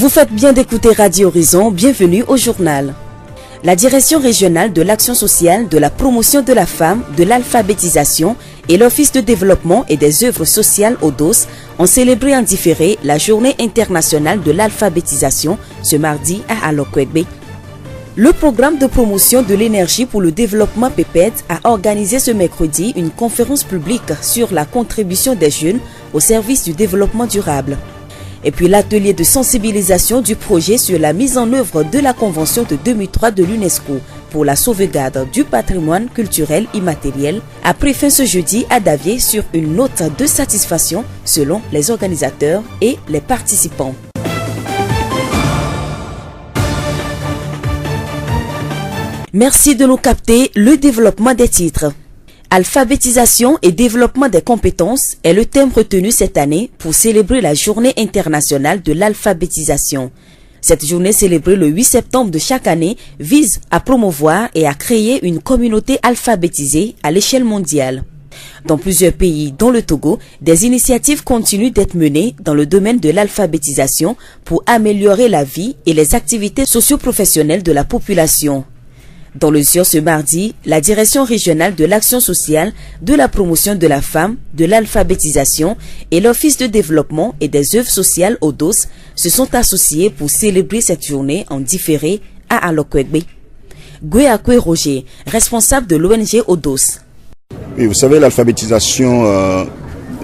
Vous faites bien d'écouter Radio Horizon, bienvenue au journal. La Direction régionale de l'action sociale, de la promotion de la femme, de l'alphabétisation et l'Office de développement et des œuvres sociales ODOS ont célébré en différé la Journée internationale de l'alphabétisation ce mardi à Alokwegbe. Le programme de promotion de l'énergie pour le développement PEPED a organisé ce mercredi une conférence publique sur la contribution des jeunes au service du développement durable. Et puis l'atelier de sensibilisation du projet sur la mise en œuvre de la Convention de 2003 de l'UNESCO pour la sauvegarde du patrimoine culturel immatériel a pris fin ce jeudi à Davier sur une note de satisfaction selon les organisateurs et les participants. Merci de nous capter le développement des titres. Alphabétisation et développement des compétences est le thème retenu cette année pour célébrer la Journée internationale de l'alphabétisation. Cette journée célébrée le 8 septembre de chaque année vise à promouvoir et à créer une communauté alphabétisée à l'échelle mondiale. Dans plusieurs pays, dont le Togo, des initiatives continuent d'être menées dans le domaine de l'alphabétisation pour améliorer la vie et les activités socio-professionnelles de la population. Dans le Sieur ce mardi, la Direction régionale de l'action sociale, de la promotion de la femme, de l'alphabétisation et l'Office de développement et des œuvres sociales ODOS se sont associés pour célébrer cette journée en différé à Alokwegbe. Gweakwe Roger, responsable de l'ONG ODOS. Oui, vous savez, l'alphabétisation,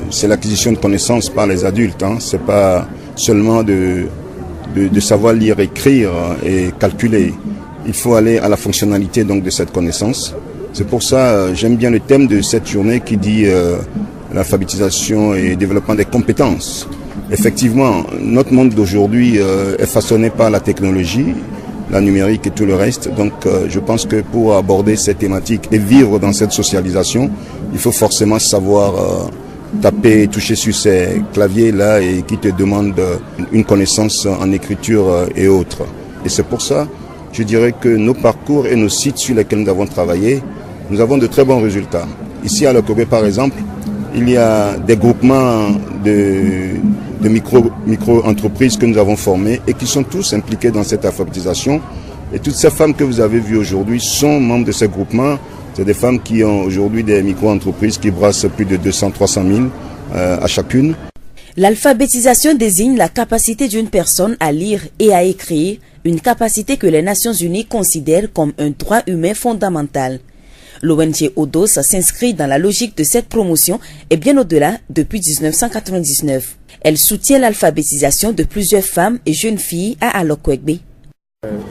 c'est l'acquisition de connaissances par les adultes. Ce n'est pas seulement de savoir lire, écrire et calculer. Il faut aller à la fonctionnalité donc de cette connaissance. C'est pour ça j'aime bien le thème de cette journée qui dit l'alphabétisation et développement des compétences. Effectivement, notre monde d'aujourd'hui est façonné par la technologie, la numérique et tout le reste. Donc je pense que pour aborder cette thématique et vivre dans cette socialisation, il faut forcément savoir taper et toucher sur ces claviers-là et qui te demandent une connaissance en écriture et autres. Et c'est pour ça je dirais que nos parcours et nos sites sur lesquels nous avons travaillé, nous avons de très bons résultats. Ici à Alokwegbe, par exemple, il y a des groupements de micro-entreprises que nous avons formés et qui sont tous impliqués dans cette alphabétisation. Et toutes ces femmes que vous avez vues aujourd'hui sont membres de ces groupements. C'est des femmes qui ont aujourd'hui des micro-entreprises qui brassent plus de 200-300 000 à chacune. L'alphabétisation désigne la capacité d'une personne à lire et à écrire, une capacité que les Nations Unies considèrent comme un droit humain fondamental. L'ONG ODOS s'inscrit dans la logique de cette promotion et bien au-delà depuis 1999. Elle soutient l'alphabétisation de plusieurs femmes et jeunes filles à Alokwegbe.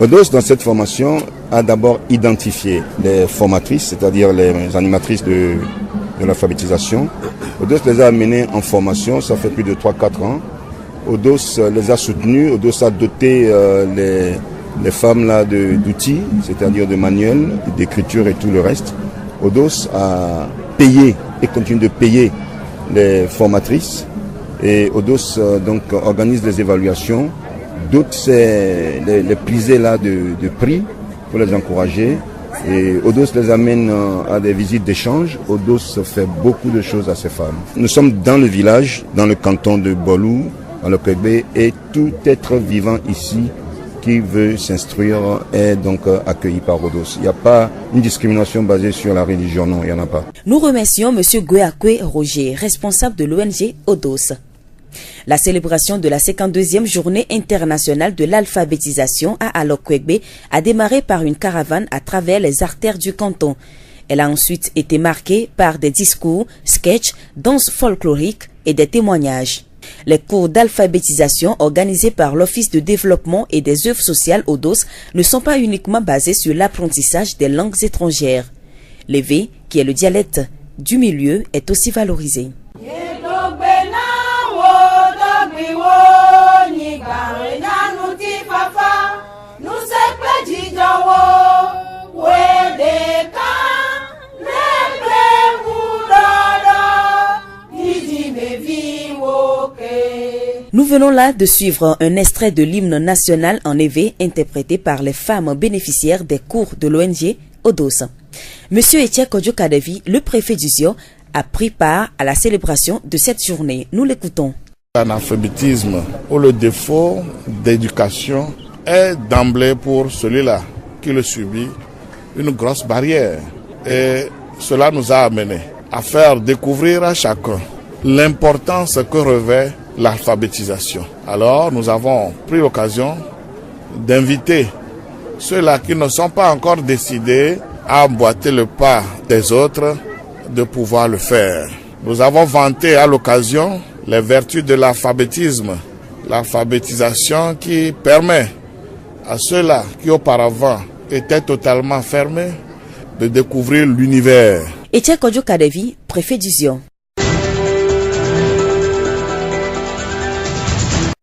ODOS, dans cette formation, a d'abord identifié les formatrices, c'est-à-dire les animatrices de l'alphabétisation. ODOS les a amenées en formation, ça fait plus de 3-4 ans. ODOS les a soutenues, ODOS a doté les femmes là d'outils, c'est-à-dire de manuels, d'écriture et tout le reste. ODOS a payé et continue de payer les formatrices et ODOS donc organise des évaluations, dote les prisés là de prix pour les encourager. Et ODOS les amène à des visites d'échange. ODOS fait beaucoup de choses à ces femmes. Nous sommes dans le village, dans le canton de Bolou, à Alokwegbe, et tout être vivant ici qui veut s'instruire est donc accueilli par ODOS. Il n'y a pas une discrimination basée sur la religion, non, il n'y en a pas. Nous remercions M. Gweakwe Roger, responsable de l'ONG ODOS. La célébration de la 52e journée internationale de l'alphabétisation à Alokwegbe a démarré par une caravane à travers les artères du canton. Elle a ensuite été marquée par des discours, sketchs, danses folkloriques et des témoignages. Les cours d'alphabétisation organisés par l'Office de développement et des œuvres sociales ODOS ne sont pas uniquement basés sur l'apprentissage des langues étrangères. L'évé, qui est le dialecte du milieu, est aussi valorisé. Nous venons là de suivre un extrait de l'hymne national en éveil interprété par les femmes bénéficiaires des cours de l'ONG ODOS. Monsieur Etienne Kodjo-Kadevi, le préfet du Zio, a pris part à la célébration de cette journée. Nous l'écoutons. L'analphabétisme ou le défaut d'éducation est d'emblée pour celui-là qui le subit une grosse barrière. Et cela nous a amené à faire découvrir à chacun l'importance que revêt l'alphabétisation. Alors nous avons pris l'occasion d'inviter ceux-là qui ne sont pas encore décidés à emboîter le pas des autres de pouvoir le faire. Nous avons vanté à l'occasion les vertus de l'alphabétisme, l'alphabétisation qui permet à ceux-là qui auparavant étaient totalement fermés de découvrir l'univers. Etienne Kodjo Kadevi, préfet du Zion.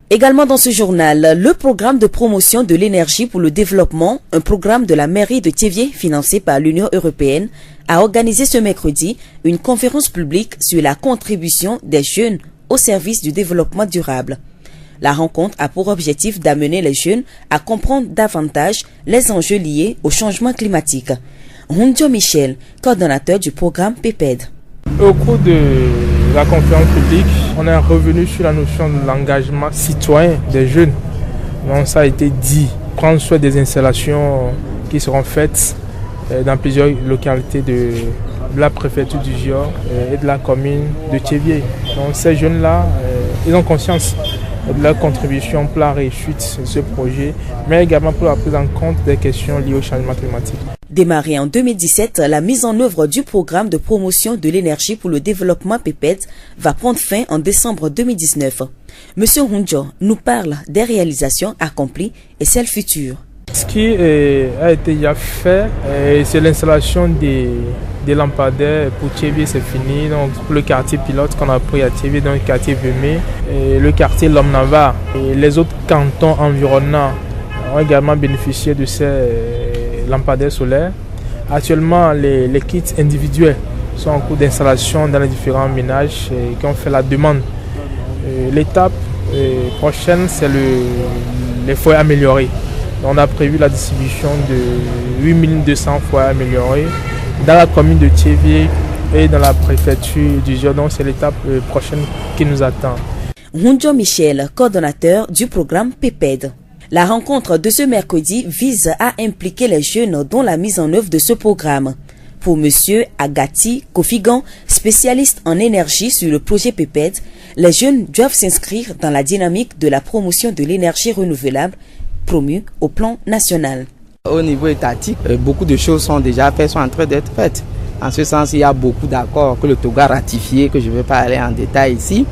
Également dans ce journal, le programme de promotion de l'énergie pour le développement, un programme de la mairie de Thiévié financé par l'Union européenne, a organisé ce mercredi une conférence publique sur la contribution des jeunes au service du développement durable. La rencontre a pour objectif d'amener les jeunes à comprendre davantage les enjeux liés au changement climatique. Hunjo Michel, coordonnateur du programme PEPED. Au cours de la conférence publique, on est revenu sur la notion de l'engagement citoyen des jeunes. Donc ça a été dit, prendre soin des installations qui seront faites dans plusieurs localités de la préfecture du Zion et de la commune de Thiévié. Donc ces jeunes-là, ils ont conscience de leur contribution pour la réussite de ce projet, mais également pour la prise en compte des questions liées au changement climatique. Démarrée en 2017, la mise en œuvre du programme de promotion de l'énergie pour le développement PEPED va prendre fin en décembre 2019. Monsieur Hunjo nous parle des réalisations accomplies et celles futures. Ce qui a été déjà fait, c'est l'installation des lampadaires pour Thiévié, c'est fini. Donc pour le quartier pilote qu'on a pris à Thiévié, dans le quartier Vémé, le quartier Lomnava et les autres cantons environnants ont également bénéficié de ces lampadaires solaires. Actuellement, les kits individuels sont en cours d'installation dans les différents ménages qui ont fait la demande. L'étape prochaine, c'est les foyers améliorés. On a prévu la distribution de 8200 foyers améliorés dans la commune de Thiévié et dans la préfecture du Zion. Donc c'est l'étape prochaine qui nous attend. Hunjo Michel, coordonnateur du programme PEPED. La rencontre de ce mercredi vise à impliquer les jeunes dans la mise en œuvre de ce programme. Pour M. Agati Kofigan, spécialiste en énergie sur le projet PEPED, les jeunes doivent s'inscrire dans la dynamique de la promotion de l'énergie renouvelable promue au plan national. Au niveau étatique, beaucoup de choses sont déjà faites, sont en train d'être faites. En ce sens, il y a beaucoup d'accords que le Togo a ratifiés, que je ne vais pas aller en détail ici.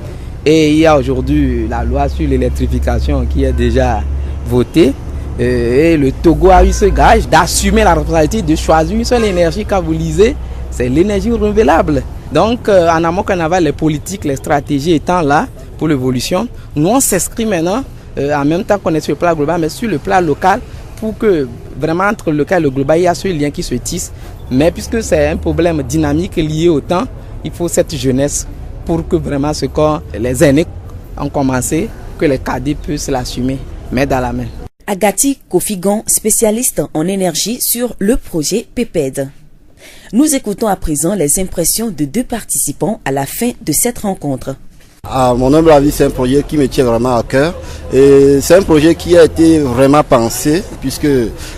Et il y a aujourd'hui la loi sur l'électrification qui est déjà votée. Et le Togo a eu ce gage d'assumer la responsabilité de choisir une seule énergie. Quand vous lisez, c'est l'énergie renouvelable. Donc, en amont qu'en aval, les politiques, les stratégies étant là pour l'évolution, nous on s'inscrit maintenant, en même temps qu'on est sur le plan global, mais sur le plan local, pour que vraiment entre le local et le global, il y a ce lien qui se tisse. Mais puisque c'est un problème dynamique lié au temps, il faut cette jeunesse pour que vraiment ce que les aînés ont commencé, que les cadets puissent l'assumer, main dans la main. Agati Kofigan, spécialiste en énergie sur le projet PEPED. Nous écoutons à présent les impressions de deux participants à la fin de cette rencontre. À mon humble avis, c'est un projet qui me tient vraiment à cœur. Et c'est un projet qui a été vraiment pensé, puisque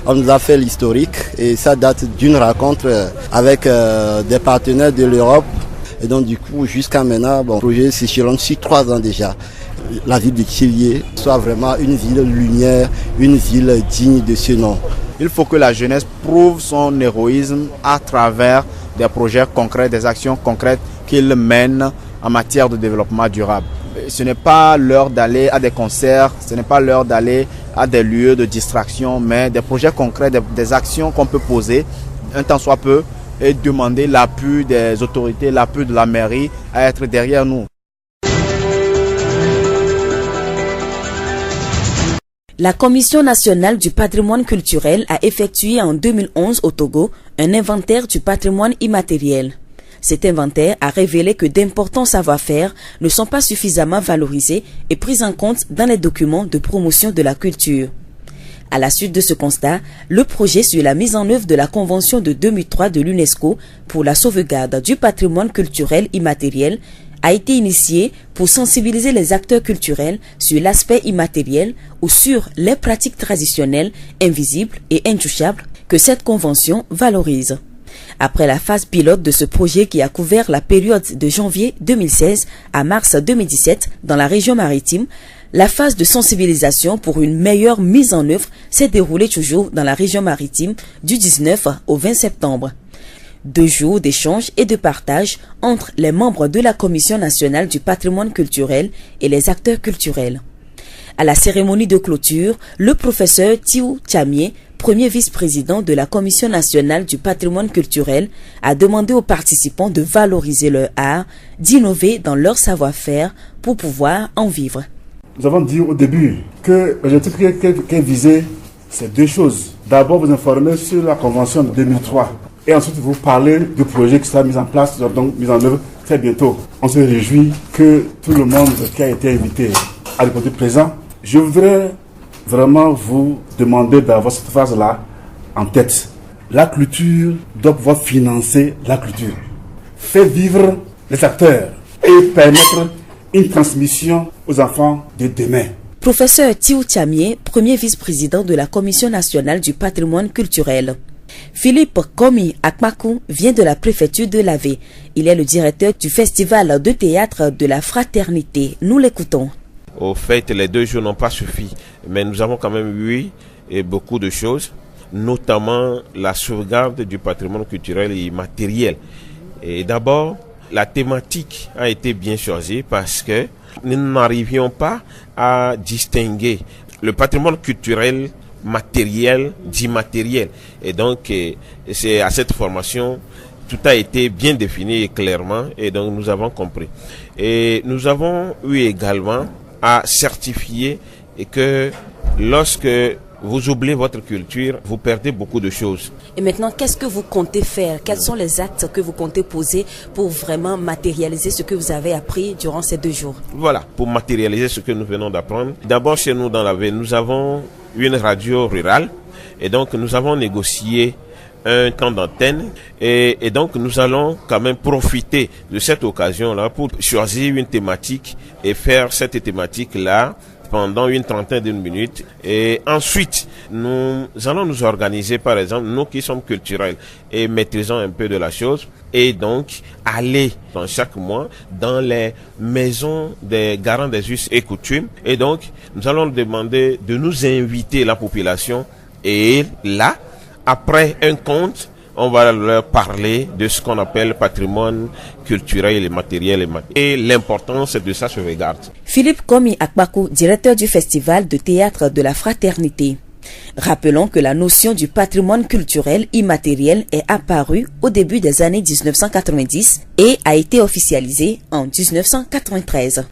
on nous a fait l'historique. Et ça date d'une rencontre avec des partenaires de l'Europe. Et donc du coup, jusqu'à maintenant, le projet s'échelonne sur 3 ans déjà. La ville de Thiévié soit vraiment une ville lumière, une ville digne de ce nom. Il faut que la jeunesse prouve son héroïsme à travers des projets concrets, des actions concrètes qu'il mène en matière de développement durable. Ce n'est pas l'heure d'aller à des concerts, ce n'est pas l'heure d'aller à des lieux de distraction, mais des projets concrets, des actions qu'on peut poser un temps soit peu et demander l'appui des autorités, l'appui de la mairie à être derrière nous. La Commission nationale du patrimoine culturel a effectué en 2011 au Togo un inventaire du patrimoine immatériel. Cet inventaire a révélé que d'importants savoir-faire ne sont pas suffisamment valorisés et pris en compte dans les documents de promotion de la culture. À la suite de ce constat, le projet sur la mise en œuvre de la Convention de 2003 de l'UNESCO pour la sauvegarde du patrimoine culturel immatériel a été initiée pour sensibiliser les acteurs culturels sur l'aspect immatériel ou sur les pratiques traditionnelles, invisibles et intouchables que cette convention valorise. Après la phase pilote de ce projet qui a couvert la période de janvier 2016 à mars 2017 dans la région maritime, la phase de sensibilisation pour une meilleure mise en œuvre s'est déroulée toujours dans la région maritime du 19 au 20 septembre. 2 jours d'échange et de partage entre les membres de la Commission nationale du patrimoine culturel et les acteurs culturels. À la cérémonie de clôture, le professeur Thiou Tchamié, premier vice-président de la Commission nationale du patrimoine culturel, a demandé aux participants de valoriser leur art, d'innover dans leur savoir-faire pour pouvoir en vivre. Nous avons dit au début que l'objectif qui est visé, c'est 2 choses. D'abord, vous informer sur la convention de 2003 et ensuite vous parler du projet qui sera mis en place, donc mis en œuvre très bientôt. On se réjouit que tout le monde qui a été invité à l'époque présent. Je voudrais vraiment vous demander d'avoir cette phase-là en tête. La culture doit pouvoir financer la culture, faire vivre les acteurs et permettre une transmission aux enfants de demain. Professeur Thiou Tchamié, premier vice-président de la Commission nationale du patrimoine culturel. Philippe Komi Akmakou vient de la préfecture de Lavé. Il est le directeur du festival de théâtre de la fraternité. Nous l'écoutons. Au fait, les 2 jours n'ont pas suffi, mais nous avons quand même eu beaucoup de choses, notamment la sauvegarde du patrimoine culturel et immatériel. Et d'abord, la thématique a été bien choisie parce que nous n'arrivions pas à distinguer le patrimoine culturel matériel d'immatériel. Et donc, c'est à cette formation, tout a été bien défini et clairement, et donc nous avons compris. Et nous avons eu également à certifier que lorsque vous oubliez votre culture, vous perdez beaucoup de choses. Et maintenant, qu'est-ce que vous comptez faire? Quels sont les actes que vous comptez poser pour vraiment matérialiser ce que vous avez appris durant ces 2 jours? Voilà, pour matérialiser ce que nous venons d'apprendre. D'abord, chez nous dans la ville, nous avons une radio rurale et donc nous avons négocié un temps d'antenne et donc nous allons quand même profiter de cette occasion-là pour choisir une thématique et faire cette thématique-là pendant une trentaine de minutes. Et ensuite, nous allons nous organiser, par exemple, nous qui sommes culturels et maîtrisons un peu de la chose, et donc aller dans chaque mois dans les maisons des garants des us et coutumes. Et donc, nous allons demander de nous inviter la population. Et là, après un conte, on va leur parler de ce qu'on appelle patrimoine culturel et matériel et l'importance de sa sauvegarde. Philippe Komi Akmakou, directeur du festival de théâtre de la fraternité. Rappelons que la notion du patrimoine culturel immatériel est apparue au début des années 1990 et a été officialisée en 1993.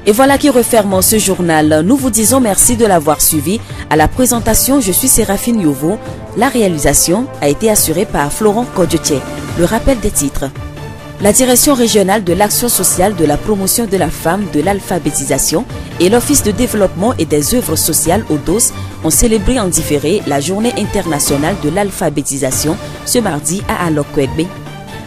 Et voilà qui referme ce journal. Nous vous disons merci de l'avoir suivi. À la présentation, je suis Séraphine Yovo. La réalisation a été assurée par Florent Kodjotier. Le rappel des titres. La Direction régionale de l'action sociale, de la promotion de la femme, de l'alphabétisation et l'Office de développement et des œuvres sociales ODOS ont célébré en différé la Journée internationale de l'alphabétisation ce mardi à Alokwegbe.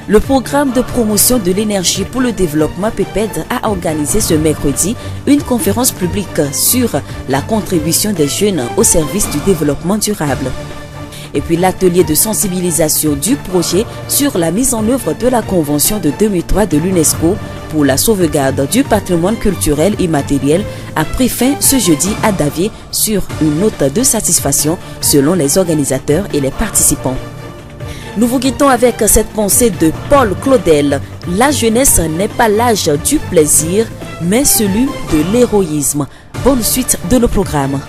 Le programme de promotion de l'énergie pour le développement PEPED a organisé ce mercredi une conférence publique sur la contribution des jeunes au service du développement durable. Et puis l'atelier de sensibilisation du projet sur la mise en œuvre de la Convention de 2003 de l'UNESCO pour la sauvegarde du patrimoine culturel immatériel a pris fin ce jeudi à Davier sur une note de satisfaction selon les organisateurs et les participants. Nous vous quittons avec cette pensée de Paul Claudel. La jeunesse n'est pas l'âge du plaisir, mais celui de l'héroïsme. Bonne suite de nos programmes.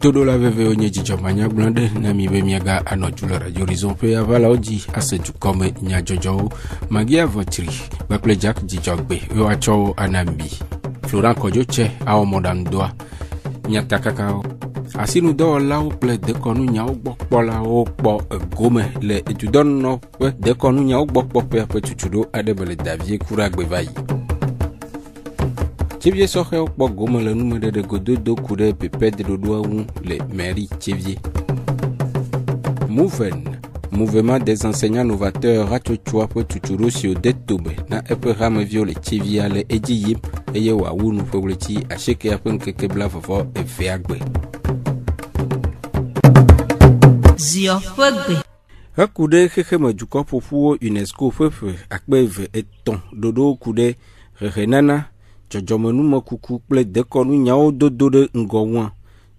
todo la veve onye jijomanya blonde na mi be miaga anojula radio horizon pe avala oji aseju kome nya jojo magia votri bakle jack jijogbe yo acho anambi Florent Kojoche a omodan doa nya takaka asinu do lawo ple de konu nya ogbo la o po gome le etudon no pe de konu nya ogbo pe tutudo adebele davie kuragbe vai Tchevier soxe okpo gome le numere de gododo kude pepe de dodoa le mairie Tchevier. Mouvement des enseignants novateurs Ratchochoa pour Tuchuro sur Detobe na Eperame viole Tchevier le Edjiyim eye wa wunu fogleti a cheke apen kekebla fofo e feagbe. Zio fogbe. Akude kekeme juko pofuo UNESCO fefe akbeve eton dodo kude rehenana Jojomenu mokuku ple dekonu nyao dodode ngowwan.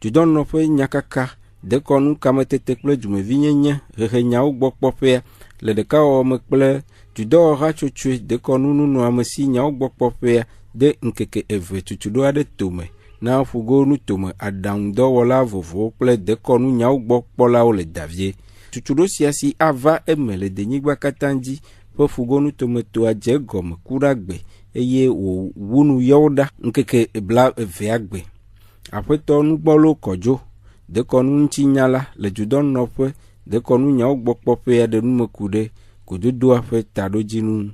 Judon no fe nyakaka dekonu kametete ple jumevinyenye rehe nyao gbokpopea le deka o mekple judo rachochwe dekonu nunu amesi nyao gbokpopea de nkeke eve tutudo ade tome na fugo nu tome adaundo wala vovo ple dekonu nyao gbokpola ole davie. Tutudo siasi ava emele denyigba katanji po fugo nu tome to aje gome kuragbe eye wo wunu yoda nkeke bla veagbe apeto nugbolo kojo de konu nchinyala le judon nope de konu nya ogbokpope ya de numekude gododo afe tadojinu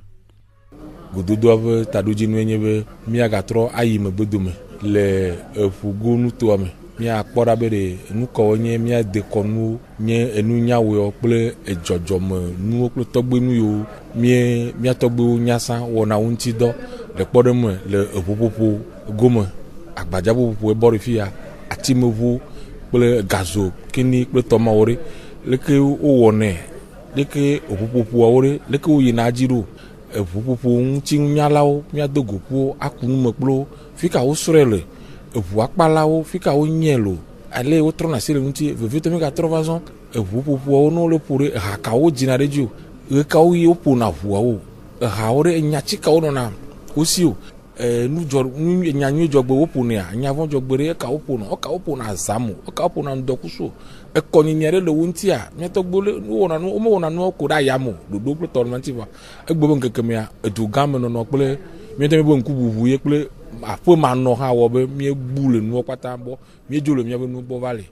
enyebe miaga tro ayime bodume le efugonu toame mia akpora bere nuko nye mia de konu nye enu nyawo ple ejojome nu ple togbenu yo mia togbu nyasa wona unti do le kpodeme le epopopo gome agbajabu popo e borifia atimevu ple gazo kini ple tomawore leke o wone leke opopopo awore leke o yina ajiro epopopo unti nyalawo mia dogopo akunu mekplo fika o sorele evu akpalawo fika o nyelo ale o trona sele unti vevito me ka trovazon evu popo o no le pore haka o jina reju e ka o yi o pona vuwa o ha ore nyachika o na osio nu nyanyu jogbe o pona anya von jogbere e ka o pona azamu o ka o pona ndokuso e koni nyere le unti a metogbole nu wona nu o mo wona nu ko da yamo dodo pro tormentiva e gbobo nkekeme a edu gamme no ple mi teme bo nkububu ye ple apo ma no ha wo be mi egbule nu opata bo mi ejolo mi be nu bo vale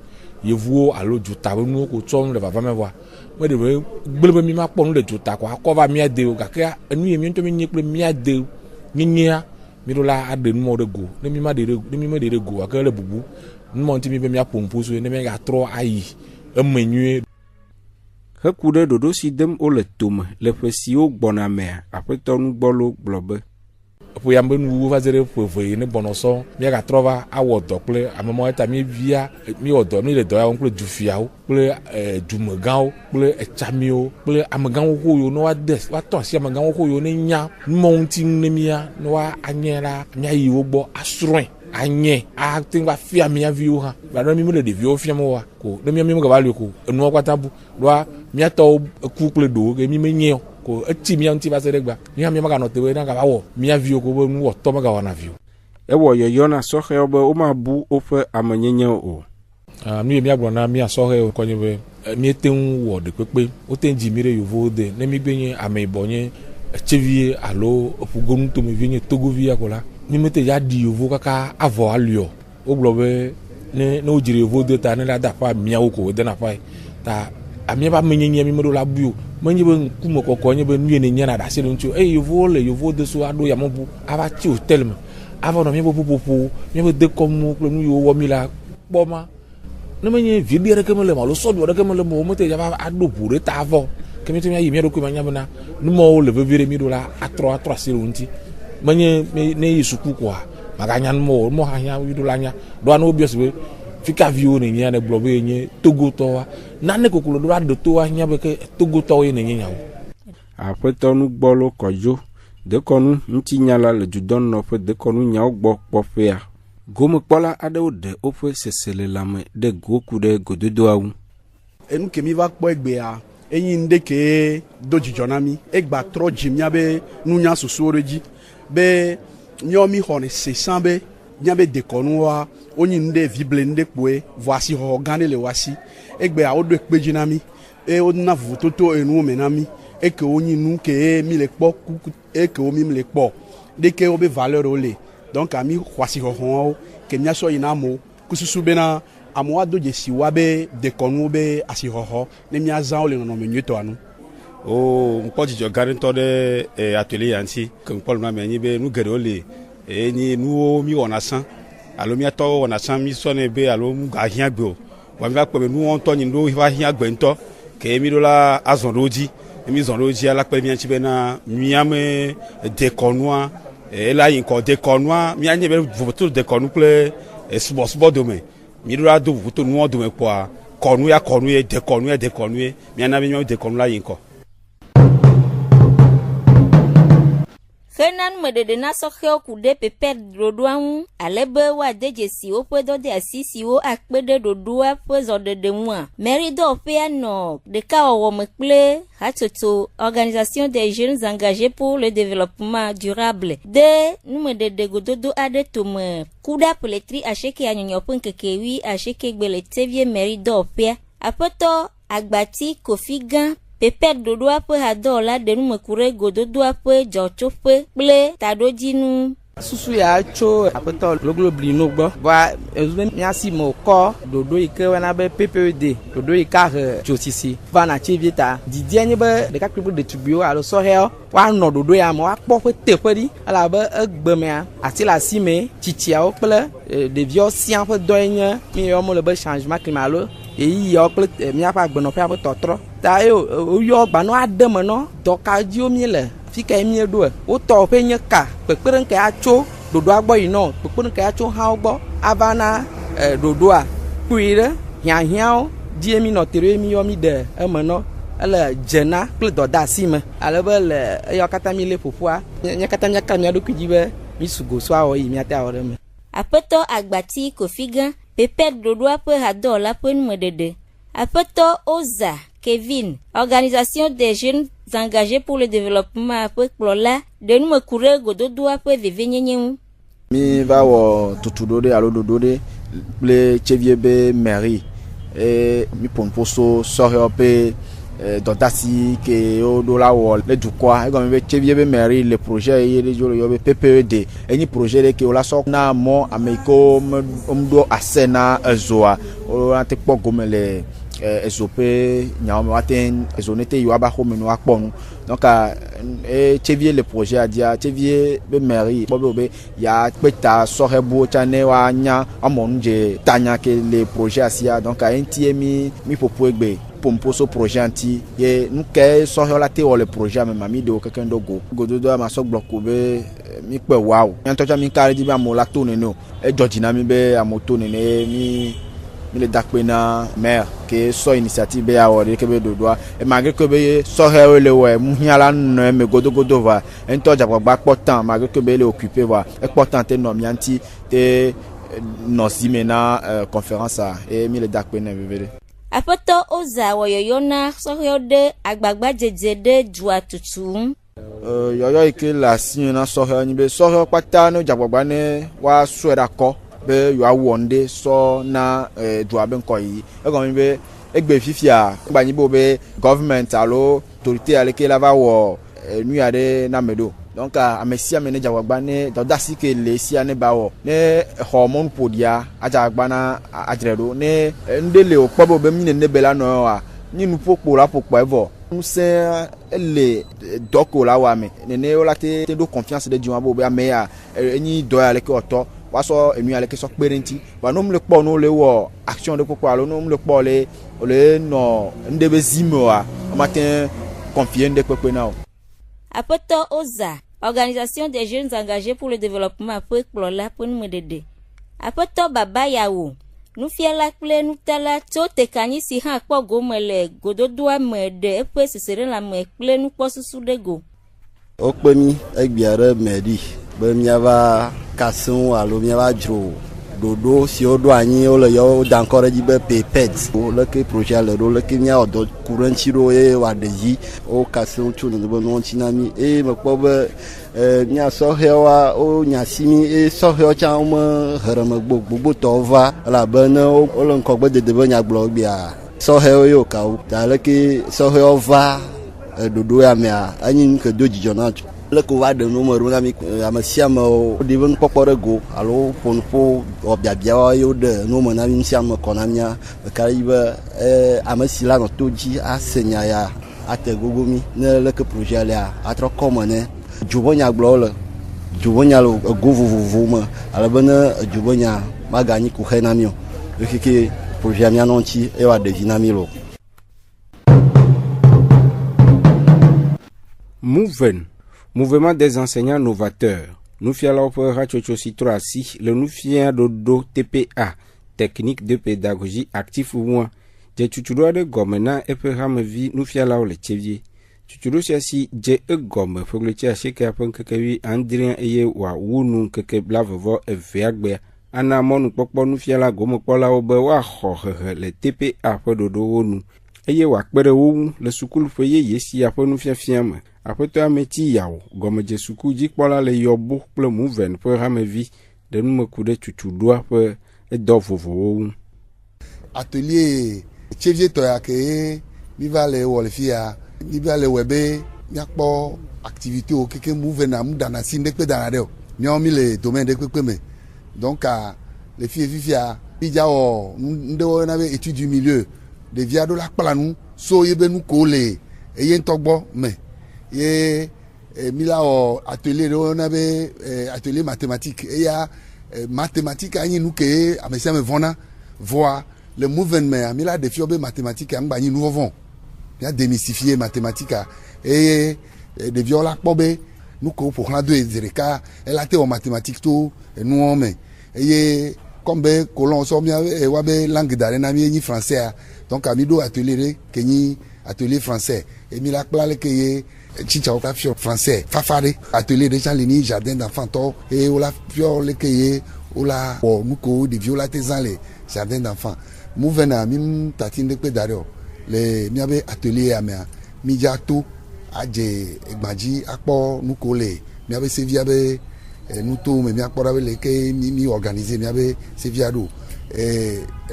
yevuo alo juta be nu ko tsom le baba mewa mo de be gbele mi ma pon le juta ko akova mi ade o gaka enu ye mi to mi nye ple mi ade nyinya mi do la ade nu mo de go ne mi ma de go akale bubu nu mo ntimi be mi apompo so ne me ga tro ayi emenyu Hekude dodo si dem o le tome le fesi o gbona me apeto nu gbolo globe po yambe nu va zere fove ne bonoso mi ga trova awodo ple amemo eta mi via mi odo mi le do ya on ple dufiao ple dumegao ple echamio ple amegan wo yo no wa des wa to si amegan wo yo ne nya monti ne mia no wa anyela mi ayi wo gbo asroin anye a tin wa fia mi avio ha ba no mi le de vio fia mo wa ko ne mi ga value ko enu kwatabu do mi ato ku ple do ke mi menye ko eti mi anti baseregba mi am yamaga no tewe na ga bawo mi avio ko bo nu oto maga wana vio e wo yo na sohe obe o ma bu ofe amanyenye o mi agbo na mi asohe o konye be mi etenwu wo de pepe o tenji mire yovo de ne mi gbenye ame ibonye chevie alo opugonu to mi vienye togovia kola mi mete ya di yovo kaka avo alio o blobe ne no jire yovo de ta ne la da pa mi awoko de na pa ta ami ba menyenye mi modo la buo manye be kumo kokko nye be nuye ne nyana da se ntu yovo de so ado ya mobu aba ti hotel me ava no mi bo popo mi be de komu klo nu yo wo mi la boma ne menye vidi re kemele ma lo so do re kemele mo mo te ya ba ado bure ta avo kemi to mi ayi mi ro ko ma nya bana nu mo le be vire mi do la atro se nti menye ne yisuku kwa maganya mo ha nya wi do la nya do an obios be fika vio ne nya ne blobe nye togo towa na ne kokolo do ado towa nya be ke togo towa ne nya o apeto nu gbolo kojo de konu ntinyala le judon no fe de konu nya ogbo popea gomo kpola ade ode ofe sesele lame de goku de gododo awu enu kemi va kpo egbe a eyin ndeke dojijonami egba tro jimia be nunya susuoreji be nyomi hone sesan be miabe dekɔnu wa wonyi nu ɖe vible nu ɖe kpoe voasi xɔxɔ gã ɖe le woasi egbea woɖo ekpedzi na mi eye wona vovototo enuwo me na mi eke wonyi nu ke mi le kpɔ kuku eke wo mi le kpɔ ɖeke wobe valeur wo le donc ami xɔasi xɔxɔwo ke miasɔ yina amewo kususu bena amewo ado dzesi wa be dekɔnuwo be asixɔxɔ ne miazã wo le nɔnɔme nyuitɔa nu. Nkpɔ dzidzɔ gã ŋutɔ ɖe atelier ya ŋuti ke nkpɔ nua me nyi be nu geɖewo le enyi nuwo mi wɔna sã alo miatɔwo wɔna sã mi sɔnɛ be alo nu gahiã gbe o wa mi va kpɔ be nuwo ŋutɔ nyi nuwo va hiã gbe ŋutɔ ke mi ɖo la azɔ ɖe wo dzi mi zɔ ɖe wo dzi ala kpe mia ŋuti bena miame dekɔnua ela yi ŋkɔ dekɔnua mianye be vovoto dekɔnu kple subɔsubɔ dome mi ɖo la do vovoto nuwo dome kpɔa kɔnu ya kɔnu ye dekɔnu ya dekɔnu ye miana be miawo dekɔnu la yi ŋkɔ. Hena numedede na sɔxewo ku ɖe pepe ɖoɖoa ŋu ale be woade dzesi woƒe dɔde asi siwo akpe ɖe ɖoɖoa ƒe zɔɖeɖe ŋua. Mɛridɔwɔƒea nɔ ɖekawɔwɔ me kple hatsotso Organisation des jeunes engagés pour le développement durable de numedede gododo aɖe tome ku ɖe apeletri asheke anyɔnyɔ ƒe ŋkeke 8 asheke gbe le tevie mɛridɔwɔƒea. Aƒetɔ Agbati Kofi gã pepe ɖoɖoa ƒe hadɔwɔla ɖe numeku ɖe gododoa ƒe dzɔtsoƒe kple taɖodzinu. Susu ya tso aƒetɔ Logloblino no gbɔ va ezu miasi me wòkɔ ɖoɖo yi ke wɔna be PPED ɖoɖo yi ke he dzosisi va na tsi vie ta didia nye be ɖekakpui kple ɖetugbiwo alo sɔhɛwo woanɔ ɖoɖo ya me woakpɔ ƒe teƒe ɖi elabe egbe mea ati le asi me tsitsiawo kple ɖeviwo sia ƒe dɔe nye mi yɔ le be changement climat alo eyiyawo kple miaƒe agbenɔƒea ƒe tɔtrɔ ta ye woyɔ gbanɔ aɖe me nɔ dɔkadziwo mi le fika mi ɖoe wotɔ ƒe nye ka kpekpeɖeŋ ke atso ɖoɖoa gbɔ yi nɔ kpekpeɖeŋ ke atso hãwo gbɔ ava na ɖoɖoa kpui ɖe hiahiãwo die mi nɔ tere mi yɔ mi ɖe eme nɔ ele dzena kple dɔdeasi me ale be le eya katã mi le ƒoƒoa mia katã miaka mia ɖokui dzi be mi sugo so awɔ yi miate awɔ ɖe me. Aƒetɔ Agbati Kofi gã pepe ɖoɖoa ƒe hadɔwɔla ƒe numeɖeɖe. Aƒetɔ Oza Kevin, Organisation des jeunes engagés pour le développement ƒe kplɔla ɖe numeku ɖe gododoa ƒe vevenyenye ŋu. Mi va wɔ tutuɖo ɖe alo ɖoɖo ɖe kple tsevie be mairie mi ƒonuƒoso sɔhɛwo ƒe dɔdasi ke woɖo la wɔ le dukɔa egɔme be tsevie be mairie le projet ye ɖe dzo le yɔ be PPED enyi projet ɖe ke wola sɔ na mɔ ame yi ke womeɖo ase na ezoa woate kpɔ gome le ezo ƒe nyawo me woate ezo ne te yi woaba xɔme ne woakpɔ nu donc tsevie le projet dia tsevie be mairie kpɔ be ya kpeta sɔhɛbo tsa ne woanya amɔnu dze tanya ke le projet asia donc eŋutie mi ƒoƒo egbe pomposo projet anti ye nuke sɔhɛ la te wɔ le projet me mami de wo keke ŋdɔ go gododo ma sɔ gblɔ ko be mi kpe wow miantɔ tsa mi ka ɖi be amewo la to nene o edzɔ dzi na mi be amewo to nene mi le dakpe na maire ke sɔ initiative be awɔ ɖe ke be ɖoɖoa malgré que be sɔhɛwo le wɔ muhiã la nɔ eme godogodo va ŋutɔ dzagbagba kpɔ temps malgré que be le occupé va ekpɔ temps te nɔ mia ŋuti te nɔ zi me na conférence a e mi le dakpe na veve ɖe. Aƒetɔ Oza wɔ yɔyɔ na sɔhɛwo ɖe agbagba dzedze ɖe dua tutu ŋu. Yɔyɔ yi ke le asi na sɔhɛwo nyi be sɔhɛwo kpata ne dzagbagba ne woasɔe ɖe akɔ be yewoawɔ nu ɖe sɔ na dua be ŋkɔ yi egɔme be egbe fifia gbanyi be gɔvment alo autorité ale ke la va wɔ nu ya ɖe na ame ɖo donc ame sia ame ne dzagbagba ne dɔdasi ke le sia ne ba wɔ ne xɔ mɔnu ƒoɖia adzagba na adzre ɖo ne nuɖe le wòkpɔ be mi nene be la nɔ wa nyi nu ƒokpo la ƒokpɔ evɔ ŋusẽ ele dɔ ko la wɔ ame nene wola te ɖo confiance ɖe dziwa be ame ya enyi dɔ ya le ke wɔtɔ wasɔ enu ya le ke sɔ kpe ɖe ŋuti va ne womle kpɔ ne wole wɔ action ɖe kpokpo alo ne womle kpɔ le nɔ nuɖe be zi me oa womate confie nuɖe kpekpe na o. Aƒetɔ Oza, Organisation des jeunes engagés pour le développement ƒe kplɔla ƒe numeɖeɖe. Aƒetɔ Baba Yawo, nufiala kple nutala tso tekanyi si hã kpɔ gome le gododoa me ɖe eƒe seseɖelãme kple nukpɔsusu ɖe go. Wokpe mi egbia ɖe mairie be miava kasẽwo alo miava dzro dodo si o do anyi o le yo d'encore di be pepet o le ke projet le do le ke nya o do courant tiro e wa deji o kaso tu no bo no chinami e me po be nya so hewa o nya simi e so hewa cha o me here me gbogbo to va la bana o le nko gbe de be nya glo bia so hewa yo ka o ta le ke so hewa va dodo ya me anyi ke do jijona le ko va de numéro na mi amasiam o diven popore go alo ponpo obiabia yo de numéro na mi siam konamia kariba amasila no toji asenya ya ategogomi ne le ke projet la atro komone jubonya glole jubonya lo go vuvuma alabana jubonya magani ku henamio ekike projet mi anonti e wa de dinamilo Mouvement des enseignants novateurs. Nous fiala opera chocho citro asi, le nous fia dodo TPA, technique de pédagogie actif ou moins. Je chuchuro de gomena et pera me vi nous fiala o le chevier. Chuchuro si je gomme, faut le tia cheke apon kekewi andrien eye wa wunu keke blave vo e veagbe. Ana monu pokpo nous fiala gomme pola obe wa ho le TPA po dodo wonu. Eye wa kpere wu le sukulu feye yesi apon nous fia fiame. Après toi, métier yao, gomme je soukou dik pola le yobo ple mouven pour ramevi de nous me couder tutu doigt pour et d'offre. Atelier chevier toya ke mi va le wolfia mi va le webe nyakpo activité o keke mouven am dana sin de pe dana de mi on mi le domaine de pe me donc les filles vivia ija o ndo na be étude du milieu de via de la planu so yebe nous coller et yen togbo mais et mila o atelier on avait atelier mathématique et ya mathématique ani nous que amesia me vona voir le mouvement mila de fiobe mathématique an bani nous vont ya démystifier mathématique et de viola pobe nous ko pour la deux zereka elle a été en mathématique tout et nous on mais et comme be colon so mia e wa be langue d'arena mi ni français donc amido atelier kenyi atelier français et mila plale que chicha oka fio français fafare atelier de Jean-Léni jardin d'enfants to et ola fio le keye ola o nuko de viola tesan le jardin d'enfants mouvena mim tatinde pe dario le miabe atelier amea mi jato aje egbaji akpo nuko le miabe seviabe nuto me mi akpo le ke mi organiser miabe seviado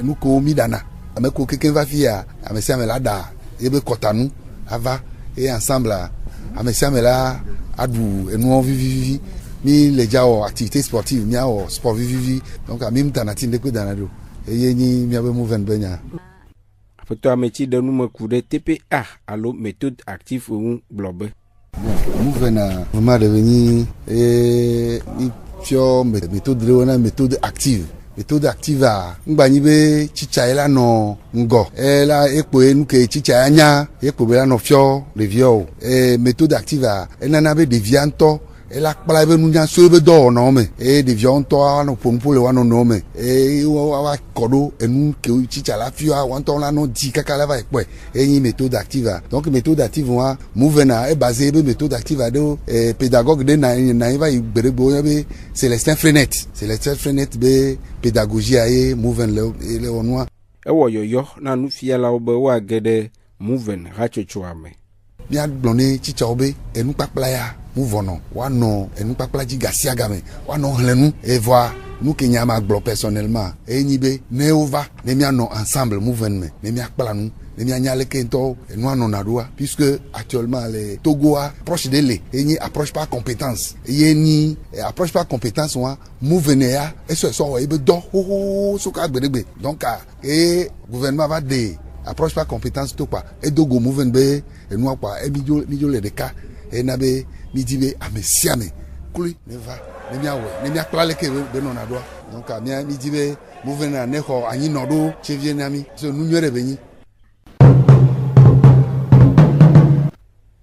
nuko mi dana ameko keke va fia amesia me lada ebe kotanu ava et ensemble amesia me la adu enu vivi mi le jao activité sportive mi o sport vivi donc amim tanatinde ko danado e yeni mi abe mouvement benya apoto ameti de nous me couder TPA allo méthode active ou blobe mouvement vraiment devenu et fio méthode leona méthode active a ngbani be chicha ela no ngo ela ekpo enu ke chicha anya ekpo be la no fio revio méthode active a enana be devianto ela kpala be nunya so be do no me devianto no pompo le wa no me wa kodo enu ke chicha la fio a wanto la no di kaka la va ekpo yin méthode active a donc méthode active wa mouvena est basé be méthode active a de pédagogue de na va iberebo be Célestin Frenet be pédagogie aye mouvement le onwa ewo yoyo na nu fiala obe wa gede mouvement rachochuame bia blonné chicha obe enu papla ya mouvono wa no enu papla ji gasia game wa no hlenu et voir nous kenya ma glo personnellement e nibe neova ne mi ano ensemble mouvement ne mi akpala nu ne mi anyale kento enu ano nadoa puisque actuellement les Togoa proche de les et ni approche par compétence et ni approche par compétence wa mouvement ya et so e be do so ka gbedegbe donc et gouvernement va de approche par compétence to pa et dogo mouvement be enu apa e bijo le de ka e na be mi dibe amesiame kuli ne va ne mi awe ne mi akpala le ke be no nadoa donc mi dibe mouvement ne ho anyi nodo chevie nami so nu nyere benyi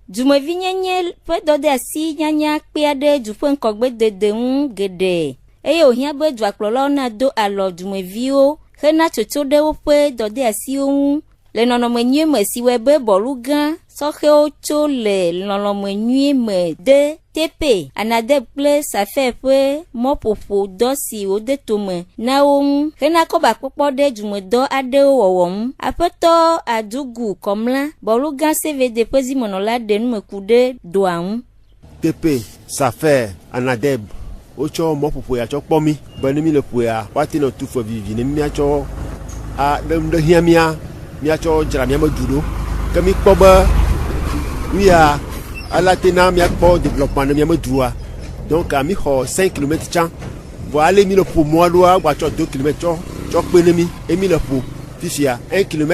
Dumevi nyenye pe dode asi nyanya pe ade du pe nkogbe dede un gede eye ohia be du akplolo na do alo dumevi o hena toto de wo pe dode asi un le nonomenye me si we be bolu gan so he o cho le nonomenye me de TP Anadeb kple Safe ƒe mɔƒoƒo dɔ si wode tome na wo ŋu hena kɔ ba kpɔkpɔ ɖe dzumedɔ aɖewo wɔwɔ ŋu. Aƒetɔ Adugu Kɔmla bɔlugã CVD ƒe zimenɔla ɖe numeku ɖe doa ŋu. TP Safe Anadeb wotsɔ mɔƒoƒo ya tsɔ kpɔ mi be ne mi le ƒoa woate nɔ tu fɔ vivi ne miatsɔ ɖe hiã miatsɔ dzra miame du ɖo ke mi kpɔ be nu ya alate na miakpɔ développement ne miame dua donc mi xɔ 5 km tsã vɔ ale mi le ƒo mɔa ɖoa gbatsɔ 2 km tsɔ kpe ne mi emi le ƒo fifia 1 km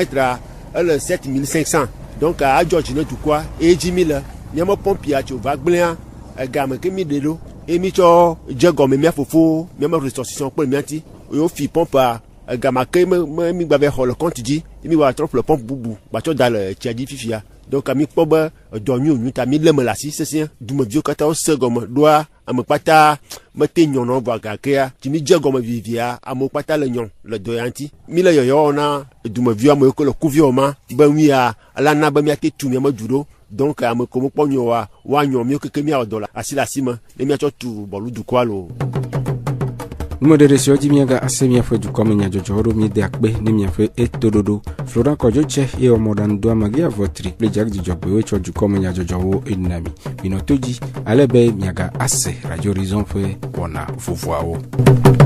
ele 7500 donc adzɔ dzi ne dukɔa edzi mi le miame pɔmpia tso va gblẽa egame ke mi ɖe ɖo emi tsɔ dze gɔme mia fofo miame resortissant kple miati yo fi pɔmpea egama ke mi gba va xɔ le kɔnti dzi mi va trɔ ƒle pɔmp bubu gbatsɔ da le tsia dzi fifia donc mi kpɔ be dɔ nyuie ta mi lé me le asi sesẽ dumeviwo katã wose gɔme ɖoa ame kpata mete nyɔnɔ vɔ gakea ti mi dze gɔme vivia amewo kpata le nyɔ le dɔ ya ŋuti mi le yɔyɔ na dumeviwo ame yiwo ke le kuviwo ma be nuya ala na be miate tu miame du ɖo donc ame ko mokpɔ nyɔa woanyɔ miwo keke miawɔ dɔ le asi me ne miatsɔ tu bɔlu dukɔa lo. Numero di miaga ase miaƒe dukɔme nyadzɔdzɔ ɖo mi de akpe ne miaƒe etoɖoɖo Florent Kɔdzotse ye wɔmɔɖanu do amagia vɔtri kple dzidzɔgbewo tsɔ dukɔme nyadzɔdzɔwo ena mi minɔ to dzi ale be miaga ase Radio Horizon ƒe wɔna vovoawo.